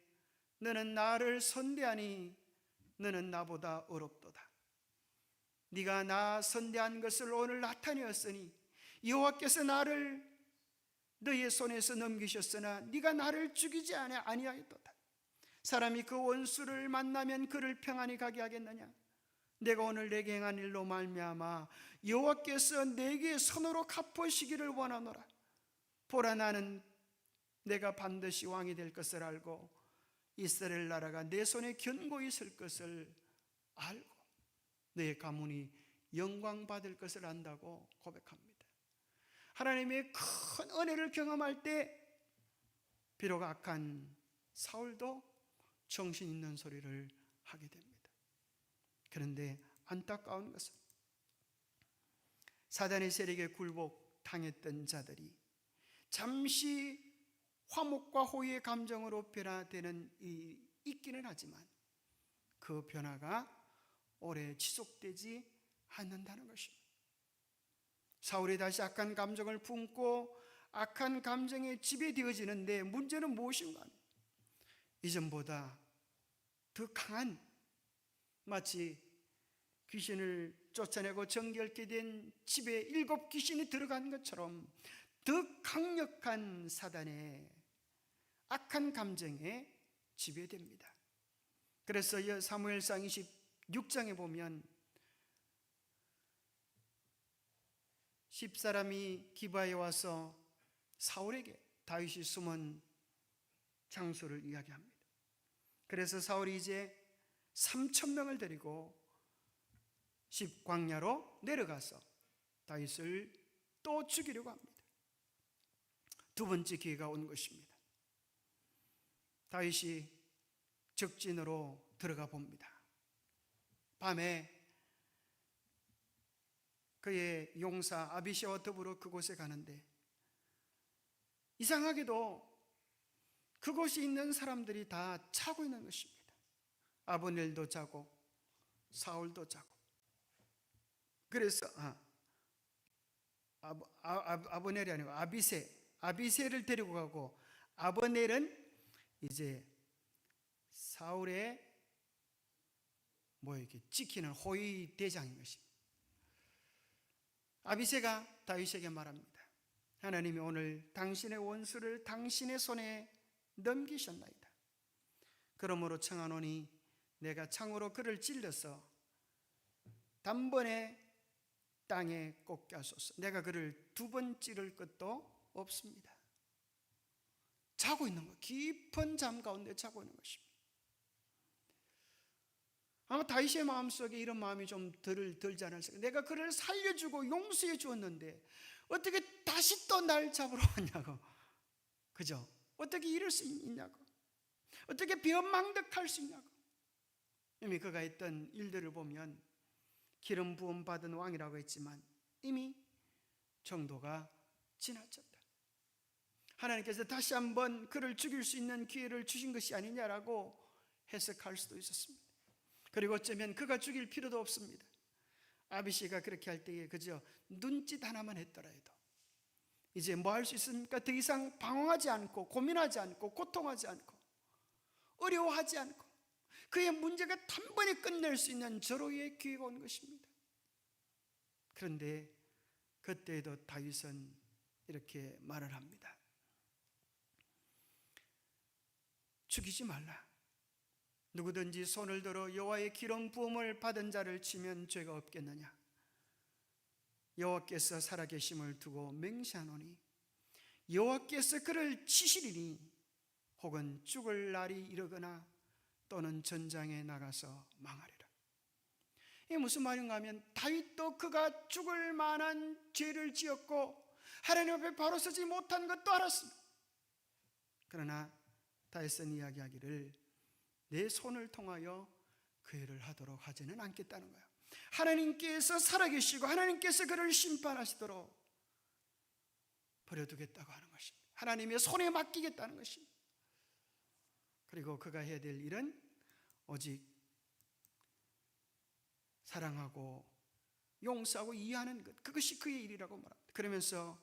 Speaker 1: 너는 나를 선대하니 너는 나보다 어렵도다. 네가 나 선대한 것을 오늘 나타내었으니 여호와께서 나를 너의 손에서 넘기셨으나 네가 나를 죽이지 아니하였도다. 사람이 그 원수를 만나면 그를 평안히 가게 하겠느냐? 내가 오늘 내게 행한 일로 말미암아 여호와께서 내게 선으로 갚으시기를 원하노라. 보라, 나는 내가 반드시 왕이 될 것을 알고 이스라엘 나라가 내 손에 견고히 있을 것을 알고 내 가문이 영광 받을 것을 안다고 고백합니다. 하나님의 큰 은혜를 경험할 때 비록 악한 사울도 정신 있는 소리를 하게 됩니다. 그런데 안타까운 것은 사단의 세력에 굴복당했던 자들이 잠시 화목과 호의의 감정으로 변화되는 일이 있기는 하지만 그 변화가 오래 지속되지 않는다는 것입니다. 사울이 다시 악한 감정을 품고 악한 감정에 지배되어지는데 문제는 무엇인가? 이전보다 더 강한, 마치 귀신을 쫓아내고 정결케 된 집에 7 귀신이 들어간 것처럼 더 강력한 사단의 악한 감정에 지배됩니다. 그래서 사무엘상 26장에 보면 10사람이 기브아에 와서 사울에게 다윗이 숨은 장소를 이야기합니다. 그래서 사울이 이제 3,000명을 데리고 10광야로 내려가서 다윗을 또 죽이려고 합니다. 두 번째 기회가 온 것입니다. 다윗이 적진으로 들어가 봅니다. 밤에 그의 용사 아비새와 더불어 그곳에 가는데 이상하게도 그곳에 있는 사람들이 다 자고 있는 것입니다. 아브넬도 자고 사울도 자고. 그래서 아브넬이 아니고 아비새를 데리고 가고, 아브넬은 이제 사울의 이렇게 지키는 호위 대장인 것입니다. 아비새가 다윗에게 말합니다. 하나님이 오늘 당신의 원수를 당신의 손에 넘기셨나이다. 그러므로 청하노니 내가 창으로 그를 찔러서 단번에 땅에 꽂게 하소서. 내가 그를 2번 찌를 것도 없습니다. 자고 있는 거, 깊은 잠 가운데 자고 있는 것입니다. 아마 다윗의 마음속에 이런 마음이 좀 들지 않았을까. 내가 그를 살려주고 용서해 주었는데 어떻게 다시 또 날 잡으러 왔냐고. 그죠? 어떻게 이럴 수 있냐고. 어떻게 비언망덕할 수 있냐고. 이미 그가 했던 일들을 보면 기름 부음 받은 왕이라고 했지만 이미 정도가 지나쳤다. 하나님께서 다시 한번 그를 죽일 수 있는 기회를 주신 것이 아니냐라고 해석할 수도 있었습니다. 그리고 어쩌면 그가 죽일 필요도 없습니다. 아비새가 그렇게 할 때에 그저 눈짓 하나만 했더라 해도 이제 뭐 할 수 있습니까? 더 이상 방황하지 않고 고민하지 않고 고통하지 않고 어려워하지 않고 그의 문제가 단번에 끝낼 수 있는 절호의 기회가 온 것입니다. 그런데 그때에도 다윗은 이렇게 말을 합니다. 죽이지 말라. 누구든지 손을 들어 여호와의 기름 부음을 받은 자를 치면 죄가 없겠느냐. 여호와께서 살아계심을 두고 맹세하노니 여호와께서 그를 치시리니 혹은 죽을 날이 이르거나 또는 전장에 나가서 망하리라. 이게 무슨 말인가 하면 다윗도 그가 죽을 만한 죄를 지었고 하나님 앞에 바로 서지 못한 것도 알았습니다. 그러나 다윗은 이야기하기를 내 손을 통하여 그 일을 하도록 하지는 않겠다는 거예요. 하나님께서 살아계시고 하나님께서 그를 심판하시도록 버려두겠다고 하는 것입니다. 하나님의 손에 맡기겠다는 것입니다. 그리고 그가 해야 될 일은 오직 사랑하고 용서하고 이해하는 것, 그것이 그의 일이라고 말합니다. 그러면서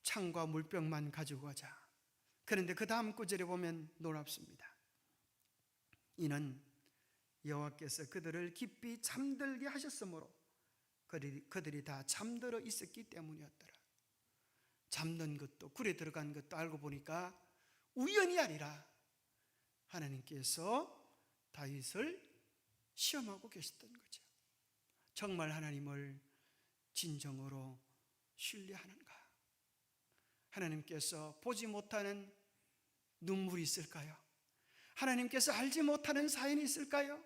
Speaker 1: 창과 물병만 가지고 가자. 그런데 그 다음 구절에 보면 놀랍습니다. 이는 여호와께서 그들을 깊이 잠들게 하셨으므로 그들이 다 잠들어 있었기 때문이었더라. 잠든 것도 굴에 들어간 것도 알고 보니까 우연이 아니라 하나님께서 다윗을 시험하고 계셨던 거죠. 정말 하나님을 진정으로 신뢰하는가? 하나님께서 보지 못하는 눈물이 있을까요? 하나님께서 알지 못하는 사연이 있을까요?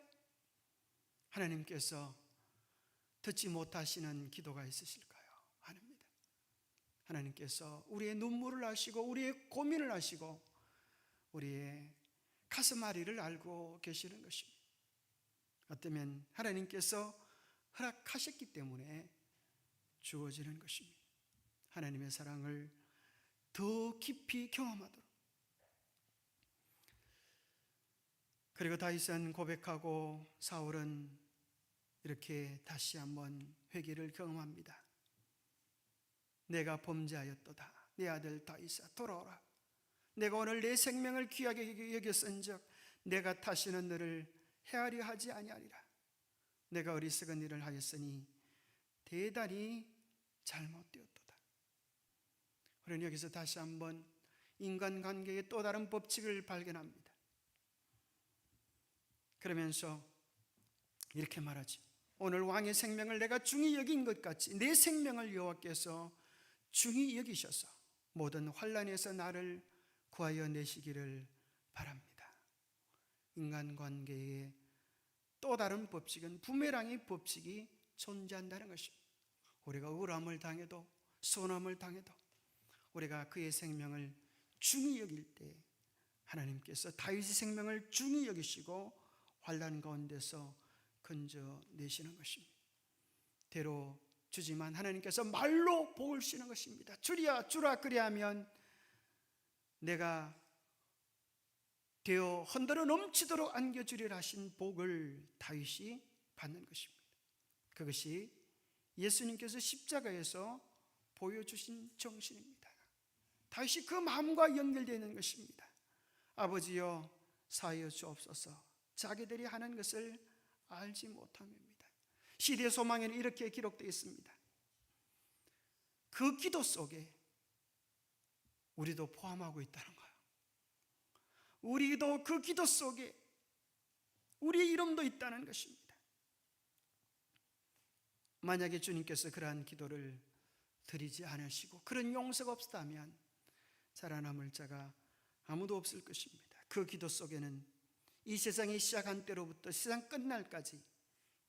Speaker 1: 하나님께서 듣지 못하시는 기도가 있으실까요? 아닙니다. 하나님께서 우리의 눈물을 아시고 우리의 고민을 아시고 우리의 가슴앓이를 알고 계시는 것입니다. 어쩌면 하나님께서 허락하셨기 때문에 주어지는 것입니다. 하나님의 사랑을 더 깊이 경험하도록. 그리고 다윗은 고백하고 사울은 이렇게 다시 한번 회개를 경험합니다. 내가 범죄하였도다. 내 아들 다윗아 돌아오라. 내가 오늘 내 생명을 귀하게 여겼은즉 내가 다시는 너를 헤아려 하지 아니하리라. 내가 어리석은 일을 하였으니 대단히 잘못되었도다. 우리는 여기서 다시 한번 인간관계의 또 다른 법칙을 발견합니다. 그러면서 이렇게 말하지. 오늘 왕의 생명을 내가 중히 여긴 것 같이 내 생명을 여호와께서 중히 여기셔서 모든 환난에서 나를 구하여 내시기를 바랍니다. 인간관계의 또 다른 법칙은 부메랑의 법칙이 존재한다는 것입니다. 우리가 억울함을 당해도 손함을 당해도 우리가 그의 생명을 중히 여길 때 하나님께서 다윗의 생명을 중히 여기시고 환난 가운데서 건져내시는 것입니다. 대로 주지만 하나님께서 말로 복을 주시는 것입니다. 주라 그리하면 내가 되어 흔들어 넘치도록 안겨주리라 하신 복을 다윗이 받는 것입니다. 그것이 예수님께서 십자가에서 보여주신 정신입니다. 다윗이 그 마음과 연결되어 있는 것입니다. 아버지여 사하여 주옵소서. 자기들이 하는 것을 알지 못함입니다. 시대 소망에는 이렇게 기록되어 있습니다. 그 기도 속에 우리도 포함하고 있다는 거예요. 우리도 그 기도 속에 우리의 이름도 있다는 것입니다. 만약에 주님께서 그러한 기도를 드리지 않으시고 그런 용서가 없다면 살아남을 자가 아무도 없을 것입니다. 그 기도 속에는 이 세상이 시작한 때로부터 세상 끝날까지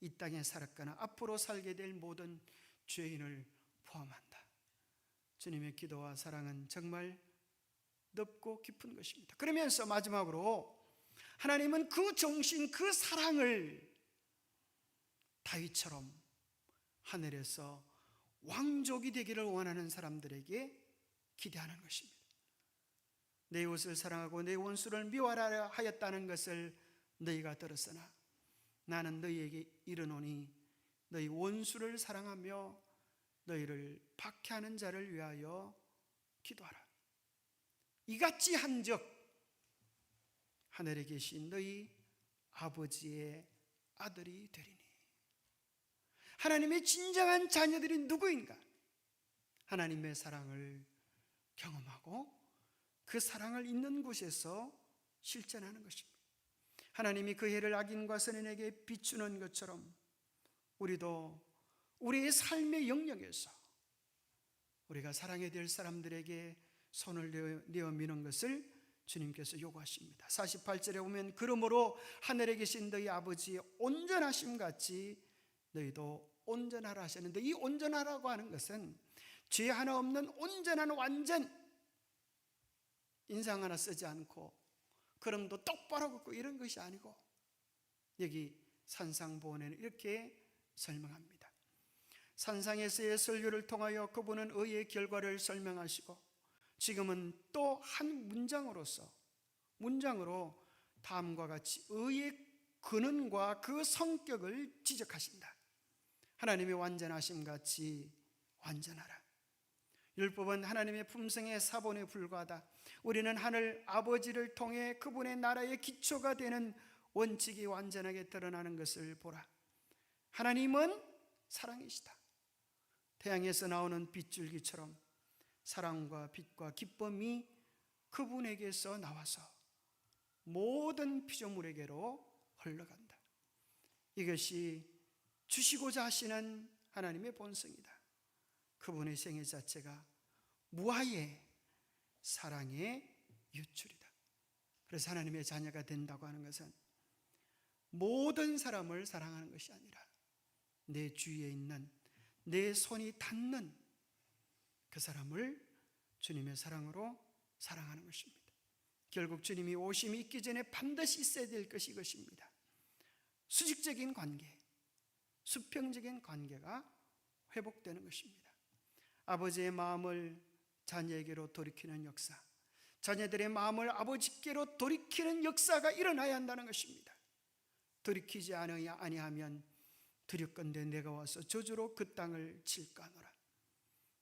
Speaker 1: 이 땅에 살았거나 앞으로 살게 될 모든 죄인을 포함한다. 주님의 기도와 사랑은 정말 넓고 깊은 것입니다. 그러면서 마지막으로 하나님은 그 정신, 그 사랑을 다윗처럼 하늘에서 왕족이 되기를 원하는 사람들에게 기대하는 것입니다. 내 이웃을 사랑하고 내 원수를 미워하라 하였다는 것을 너희가 들었으나 나는 너희에게 이르노니 너희 원수를 사랑하며 너희를 박해하는 자를 위하여 기도하라. 이같이 한즉 하늘에 계신 너희 아버지의 아들이 되리니. 하나님의 진정한 자녀들이 누구인가? 하나님의 사랑을 경험하고 그 사랑을 있는 곳에서 실천하는 것입니다. 하나님이 그 해를 악인과 선인에게 비추는 것처럼 우리도 우리의 삶의 영역에서 우리가 사랑해야 될 사람들에게 손을 내어 미는 것을 주님께서 요구하십니다. 48절에 보면 그러므로 하늘에 계신 너희 아버지의 온전하심 같이 너희도 온전하라 하셨는데, 이 온전하라고 하는 것은 죄 하나 없는 온전한 완전, 인상 하나 쓰지 않고 걸음도 똑바로 걷고 이런 것이 아니고, 여기 산상보훈에는 이렇게 설명합니다. 산상에서의 설교를 통하여 그분은 의의 결과를 설명하시고, 지금은 또 한 문장으로 다음과 같이 의의 근원과 그 성격을 지적하신다. 하나님의 완전하심 같이 완전하라. 율법은 하나님의 품성의 사본에 불과하다. 우리는 하늘 아버지를 통해 그분의 나라의 기초가 되는 원칙이 완전하게 드러나는 것을 보라. 하나님은 사랑이시다. 태양에서 나오는 빗줄기처럼 사랑과 빛과 기쁨이 그분에게서 나와서 모든 피조물에게로 흘러간다. 이것이 주시고자 하시는 하나님의 본성이다. 그분의 생애 자체가 무아의 사랑의 유출이다. 그래서 하나님의 자녀가 된다고 하는 것은 모든 사람을 사랑하는 것이 아니라 내 주위에 있는, 내 손이 닿는 그 사람을 주님의 사랑으로 사랑하는 것입니다. 결국 주님이 오심이 있기 전에 반드시 있어야 될 것이 이것입니다. 수직적인 관계, 수평적인 관계가 회복되는 것입니다. 아버지의 마음을 자녀에게로 돌이키는 역사, 자녀들의 마음을 아버지께로 돌이키는 역사가 일어나야 한다는 것입니다. 돌이키지 아니하면 두렵건대 내가 와서 저주로 그 땅을 칠까노라.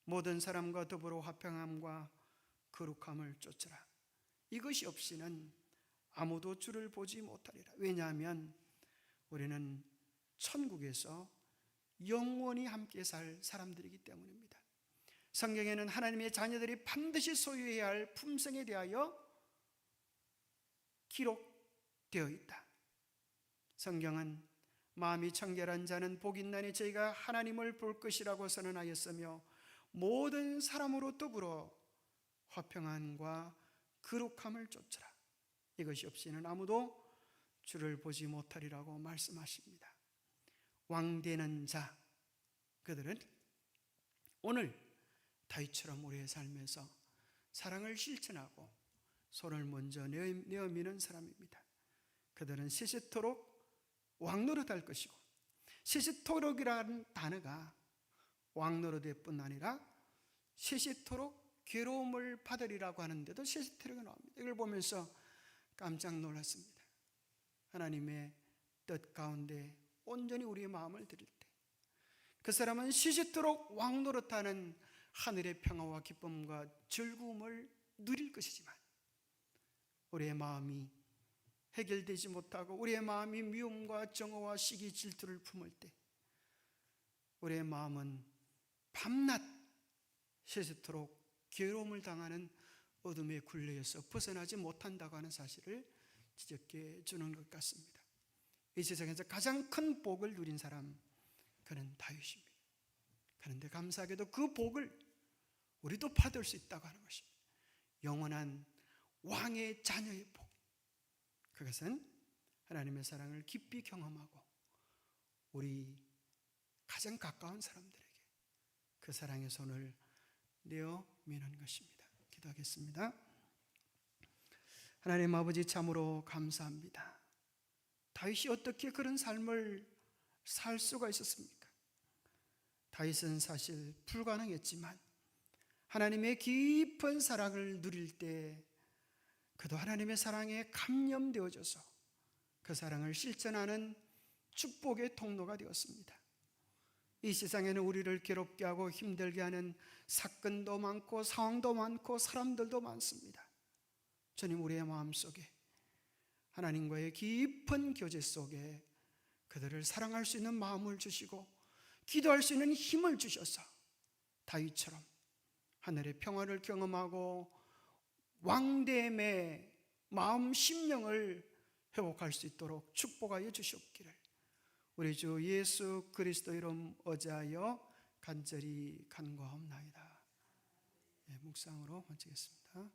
Speaker 1: 모든 사람과 더불어 화평함과 거룩함을 쫓으라. 이것이 없이는 아무도 주를 보지 못하리라. 왜냐하면 우리는 천국에서 영원히 함께 살 사람들이기 때문입니다. 성경에는 하나님의 자녀들이 반드시 소유해야 할 품성에 대하여 기록되어 있다. 성경은 마음이 청결한 자는 복이 있나니 저희가 하나님을 볼 것이라고 선언하였으며, 모든 사람으로 더불어 화평함과 거룩함을 쫓으라. 이것이 없이는 아무도 주를 보지 못하리라고 말씀하십니다. 왕되는 자, 그들은 오늘 다윗처럼 우리의 삶에서 사랑을 실천하고 손을 먼저 내어 미는 사람입니다. 그들은 세세토록 왕노릇할 것이고, 세세토록이라는 단어가 왕노릇일 뿐 아니라 세세토록 괴로움을 받으리라고 하는데도 세세토록이 나옵니다. 이걸 보면서 깜짝 놀랐습니다. 하나님의 뜻 가운데 온전히 우리의 마음을 드릴 때 그 사람은 세세토록 왕노릇하는 하늘의 평화와 기쁨과 즐거움을 누릴 것이지만, 우리의 마음이 해결되지 못하고 우리의 마음이 미움과 정오와 시기 질투를 품을 때 우리의 마음은 밤낮 세세토록 괴로움을 당하는 어둠의 굴레에서 벗어나지 못한다고 하는 사실을 지적해 주는 것 같습니다. 이 세상에서 가장 큰 복을 누린 사람, 그는 다윗입니다. 그런데 감사하게도 그 복을 우리도 받을 수 있다고 하는 것입니다. 영원한 왕의 자녀의 복, 그것은 하나님의 사랑을 깊이 경험하고 우리 가장 가까운 사람들에게 그 사랑의 손을 내어 미는 것입니다. 기도하겠습니다. 하나님 아버지, 참으로 감사합니다. 다윗이 어떻게 그런 삶을 살 수가 있었습니까? 다윗은 사실 불가능했지만 하나님의 깊은 사랑을 누릴 때 그도 하나님의 사랑에 감염되어져서 그 사랑을 실천하는 축복의 통로가 되었습니다. 이 세상에는 우리를 괴롭게 하고 힘들게 하는 사건도 많고 상황도 많고 사람들도 많습니다. 주님, 우리의 마음속에 하나님과의 깊은 교제 속에 그들을 사랑할 수 있는 마음을 주시고 기도할 수 있는 힘을 주셔서 다윗처럼 하늘의 평화를 경험하고 왕됨의 마음 심령을 회복할 수 있도록 축복하여 주시옵기를 우리 주 예수 그리스도 이름 어자하여 간절히 간구하옵나이다. 묵상으로 마치겠습니다.